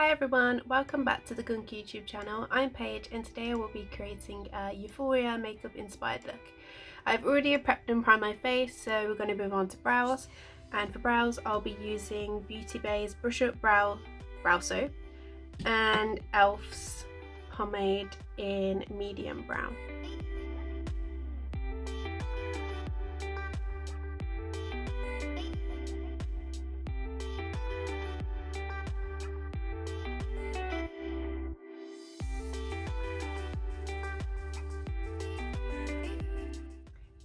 Hi everyone, welcome back to the Gunk YouTube channel. I'm Paige and today I will be creating a Euphoria makeup inspired look. I've already prepped and primed my face, so we're going to move on to brows. And for brows I'll be using Beauty Bay's Brush Up Brow Soap and Elf's pomade in medium brown.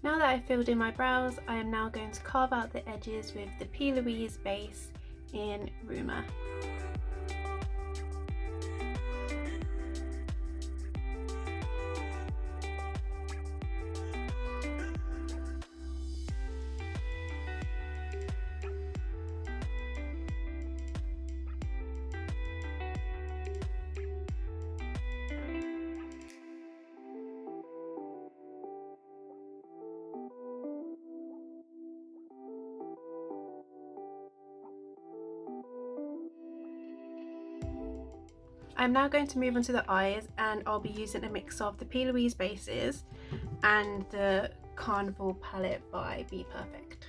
Now that I've filled in my brows, I am now going to carve out the edges with the P. Louise base in Rumour. I'm now going to move on to the eyes, and I'll be using a mix of the P. Louise bases and the Carnival palette by Be Perfect.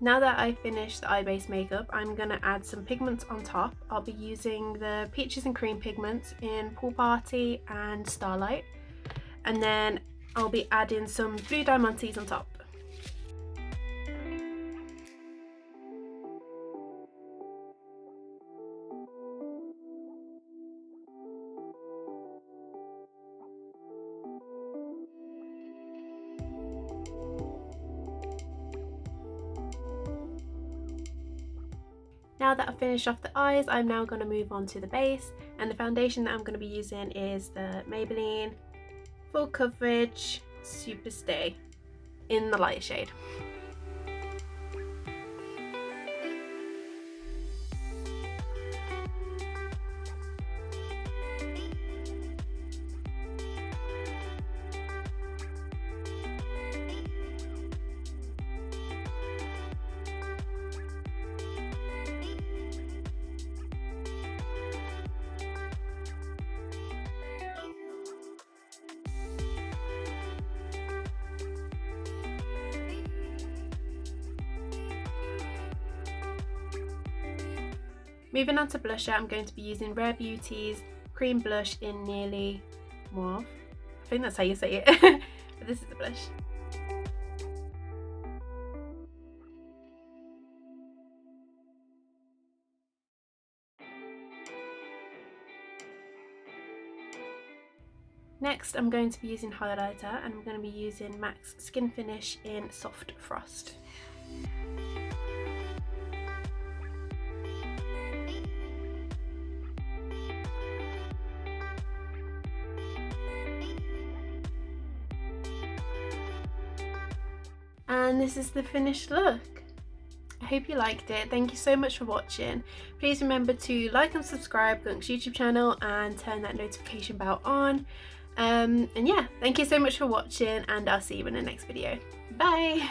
Now that I've finished the eye base makeup, I'm going to add some pigments on top. I'll be using the Peaches and Cream pigments in Pool Party and Starlight, and then I'll be adding some Blue Diamantes on top. Now that I've finished off the eyes, I'm now going to move on to the base, and the foundation that I'm going to be using is the Maybelline Full Coverage Super Stay in the light shade. Moving on to blusher, I'm going to be using Rare Beauty's Cream Blush in Nearly Mauve. I think that's how you say it, but this is the blush. Next, I'm going to be using highlighter, and I'm going to be using MAC's Skin Finish in Soft Frost. And this is the finished look. I hope you liked it. Thank you so much for watching. Please remember to like and subscribe Gunk's YouTube channel and turn that notification bell on. And yeah, thank you so much for watching, and I'll see you in the next video. Bye!